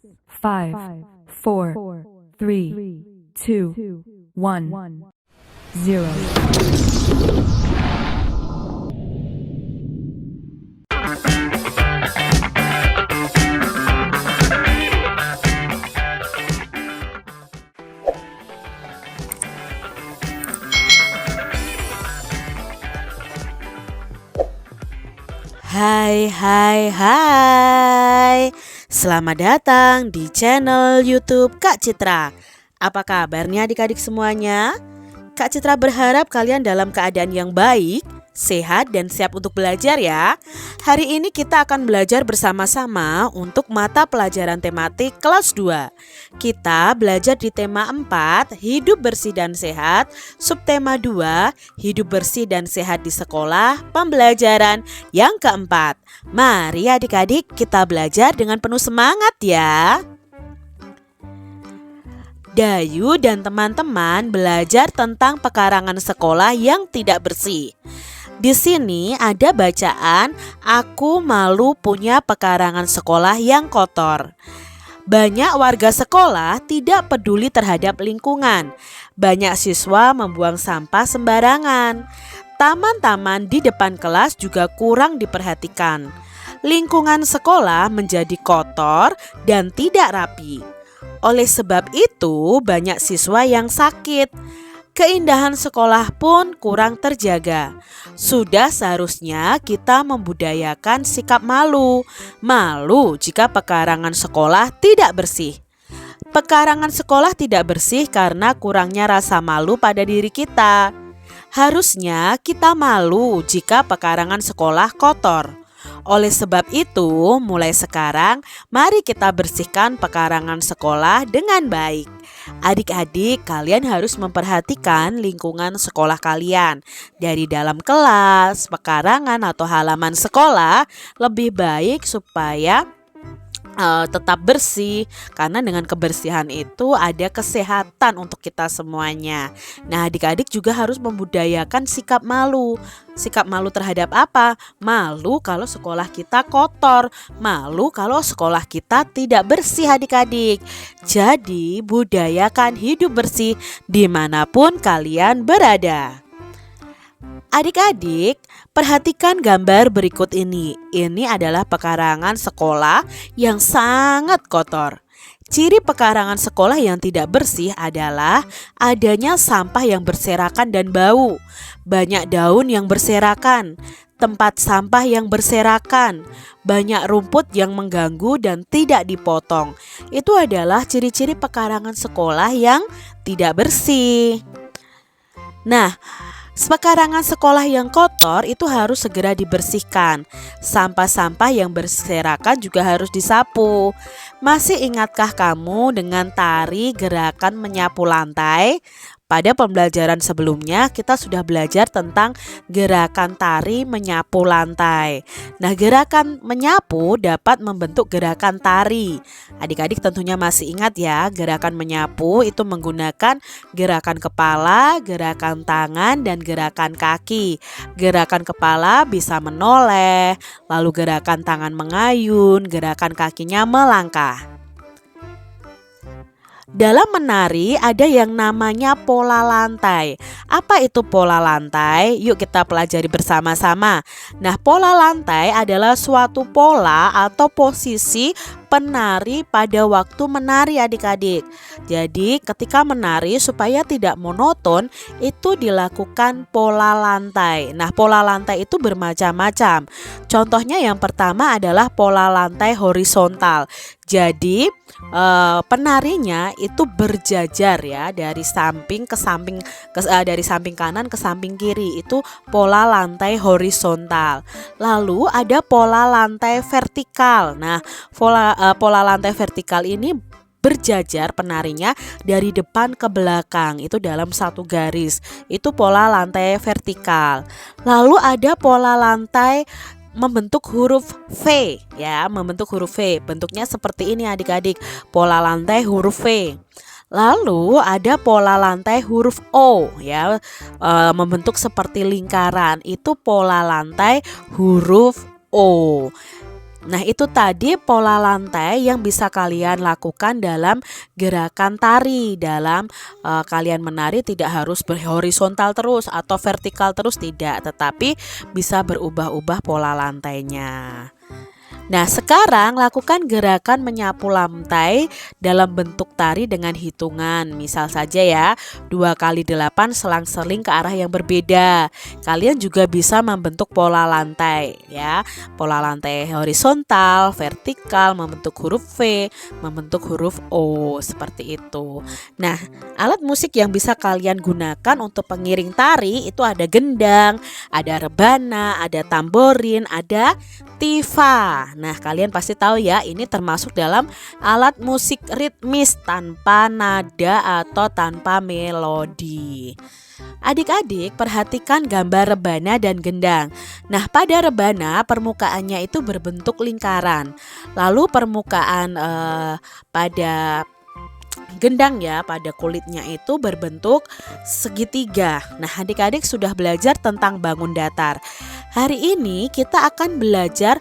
5, 4, 3, 2, 1, 0. Hai hai hai. Selamat datang di channel YouTube Kak Citra. Apa kabarnya adik-adik semuanya? Kak Citra berharap kalian dalam keadaan yang baik, sehat dan siap untuk belajar ya. Hari ini kita akan belajar bersama-sama untuk mata pelajaran tematik kelas 2. Kita belajar di tema 4, hidup bersih dan sehat, subtema 2, hidup bersih dan sehat di sekolah, pembelajaran yang keempat. Mari adik-adik kita belajar dengan penuh semangat ya. Dayu dan teman-teman belajar tentang pekarangan sekolah yang tidak bersih. Di sini ada bacaan, aku malu punya pekarangan sekolah yang kotor. Banyak warga sekolah tidak peduli terhadap lingkungan. Banyak siswa membuang sampah sembarangan. Taman-taman di depan kelas juga kurang diperhatikan. Lingkungan sekolah menjadi kotor dan tidak rapi. Oleh sebab itu, banyak siswa yang sakit. Keindahan sekolah pun kurang terjaga. Sudah seharusnya kita membudayakan sikap malu. Malu jika pekarangan sekolah tidak bersih. Pekarangan sekolah tidak bersih karena kurangnya rasa malu pada diri kita. Harusnya kita malu jika pekarangan sekolah kotor. Oleh sebab itu, mulai sekarang mari kita bersihkan pekarangan sekolah dengan baik. Adik-adik, kalian harus memperhatikan lingkungan sekolah kalian. Dari dalam kelas, pekarangan atau halaman sekolah lebih baik supaya tetap bersih, karena dengan kebersihan itu ada kesehatan untuk kita semuanya. Nah, adik-adik juga harus membudayakan sikap malu. Sikap malu terhadap apa? Malu kalau sekolah kita kotor, malu kalau sekolah kita tidak bersih adik-adik. Jadi budayakan hidup bersih dimanapun kalian berada. Adik-adik, perhatikan gambar berikut ini. Ini adalah pekarangan sekolah yang sangat kotor. Ciri pekarangan sekolah yang tidak bersih adalah adanya sampah yang berserakan dan bau. Banyak daun yang berserakan, tempat sampah yang berserakan, banyak rumput yang mengganggu dan tidak dipotong. Itu adalah ciri-ciri pekarangan sekolah yang tidak bersih. Nah, pekarangan sekolah yang kotor itu harus segera dibersihkan. Sampah-sampah yang berserakan juga harus disapu. Masih ingatkah kamu dengan tari gerakan menyapu lantai? Pada pembelajaran sebelumnya kita sudah belajar tentang gerakan tari menyapu lantai. Nah, gerakan menyapu dapat membentuk gerakan tari. Adik-adik tentunya masih ingat ya, gerakan menyapu itu menggunakan gerakan kepala, gerakan tangan, dan gerakan kaki. Gerakan kepala bisa menoleh, lalu gerakan tangan mengayun, gerakan kakinya melangkah. Dalam menari ada yang namanya pola lantai. Apa itu pola lantai? Yuk kita pelajari bersama-sama. Nah, pola lantai adalah suatu pola atau posisi penari pada waktu menari adik-adik. Jadi ketika menari supaya tidak monoton itu dilakukan pola lantai. Nah, pola lantai itu bermacam-macam. Contohnya yang pertama adalah pola lantai horizontal. Jadi penarinya itu berjajar ya, dari samping ke samping, dari samping kanan ke samping kiri. Itu pola lantai horizontal. Lalu ada pola lantai vertikal. Nah, pola lantai vertikal ini berjajar penarinya dari depan ke belakang, itu dalam satu garis. Itu pola lantai vertikal. Lalu ada pola lantai membentuk huruf V ya, membentuk huruf V. Bentuknya seperti ini adik-adik, pola lantai huruf V. Lalu ada pola lantai huruf O ya, membentuk seperti lingkaran. Itu pola lantai huruf O. Nah, itu tadi pola lantai yang bisa kalian lakukan dalam gerakan tari. Dalam kalian menari tidak harus berhorizontal terus atau vertikal terus, tidak, tetapi bisa berubah-ubah pola lantainya. Nah, sekarang lakukan gerakan menyapu lantai dalam bentuk tari dengan hitungan. Misal saja ya, 2 kali 8 selang-seling ke arah yang berbeda. Kalian juga bisa membentuk pola lantai ya. Pola lantai horizontal, vertikal, membentuk huruf V, membentuk huruf O, seperti itu. Nah, alat musik yang bisa kalian gunakan untuk pengiring tari itu ada gendang, ada rebana, ada tamborin, ada tifa. Nah, kalian pasti tahu ya, ini termasuk dalam alat musik ritmis tanpa nada atau tanpa melodi. Adik-adik, perhatikan gambar rebana dan gendang. Nah, pada rebana permukaannya itu berbentuk lingkaran. Lalu permukaan pada gendang ya, pada kulitnya itu berbentuk segitiga. Nah, adik-adik sudah belajar tentang bangun datar. Hari ini kita akan belajar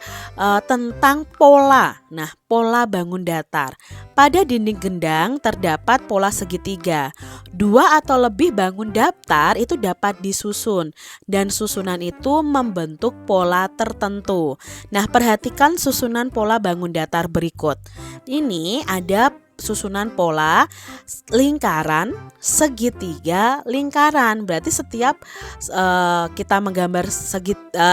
tentang pola. Nah, pola bangun datar. Pada dinding gendang terdapat pola segitiga. 2 atau lebih bangun datar itu dapat disusun, dan susunan itu membentuk pola tertentu. Nah, perhatikan susunan pola bangun datar berikut. Ini ada susunan pola lingkaran, segitiga, lingkaran. Berarti setiap kita menggambar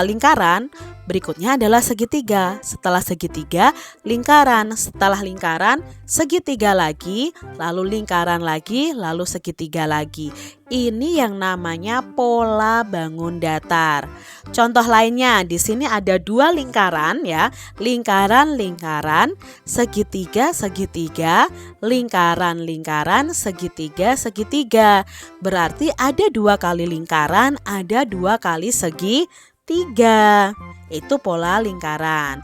lingkaran, berikutnya adalah segitiga. Setelah segitiga, lingkaran. Setelah lingkaran, segitiga lagi, lalu lingkaran lagi, lalu segitiga lagi. Ini yang namanya pola bangun datar. Contoh lainnya, di sini ada 2 lingkaran ya. Lingkaran-lingkaran, segitiga-segitiga, lingkaran-lingkaran, segitiga-segitiga. Berarti ada 2 kali lingkaran, ada 2 kali segitiga. Itu pola lingkaran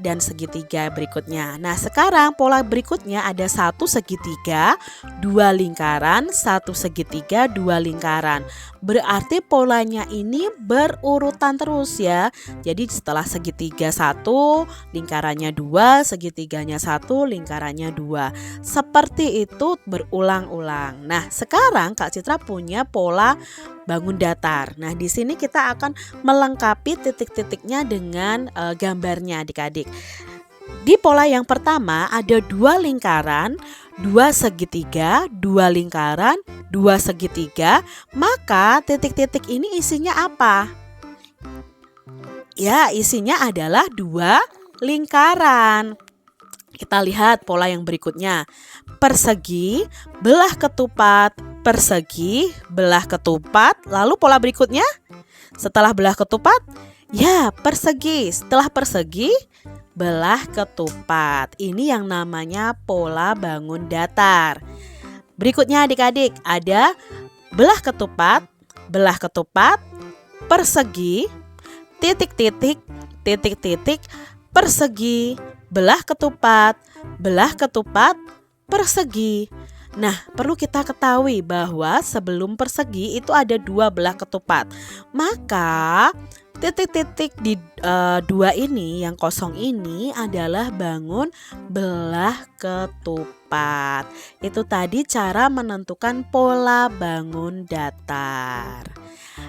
dan segitiga berikutnya. Nah, sekarang pola berikutnya ada 1 segitiga, 2 lingkaran, 1 segitiga, 2 lingkaran. Berarti polanya ini berurutan terus ya. Jadi setelah segitiga 1, lingkarannya 2, segitiganya 1, lingkarannya 2. Seperti itu berulang-ulang. Nah, sekarang Kak Citra punya pola bangun datar. Nah, di sini kita akan melengkapi titik-titiknya dengan gambarnya adik-adik. Di pola yang pertama ada 2 lingkaran, 2 segitiga, 2 lingkaran, 2 segitiga. Maka titik-titik ini isinya apa? Ya, isinya adalah 2 lingkaran. Kita lihat pola yang berikutnya. Persegi, belah ketupat, persegi, belah ketupat. Lalu pola berikutnya, setelah belah ketupat, ya persegi. Setelah persegi, belah ketupat. Ini yang namanya pola bangun datar. Berikutnya adik-adik, ada belah ketupat, persegi, titik-titik, titik-titik, persegi, belah ketupat, persegi. Nah, perlu kita ketahui bahwa sebelum persegi itu ada 2 belah ketupat. Maka titik-titik di 2 ini yang kosong ini adalah bangun belah ketupat. Itu tadi cara menentukan pola bangun datar.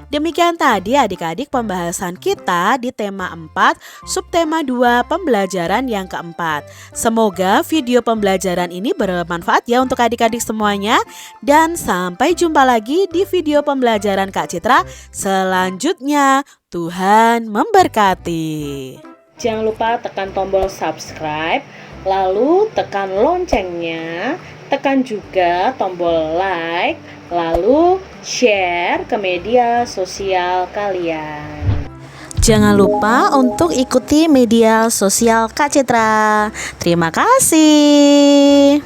Demikian tadi adik-adik pembahasan kita di tema 4, subtema 2, pembelajaran yang keempat. Semoga video pembelajaran ini bermanfaat ya untuk adik-adik semuanya. Dan sampai jumpa lagi di video pembelajaran Kak Citra selanjutnya. Tuhan memberkati. Jangan lupa tekan tombol subscribe, lalu tekan loncengnya, tekan juga tombol like, lalu share ke media sosial kalian. Jangan lupa untuk ikuti media sosial Kak Citra. Terima kasih.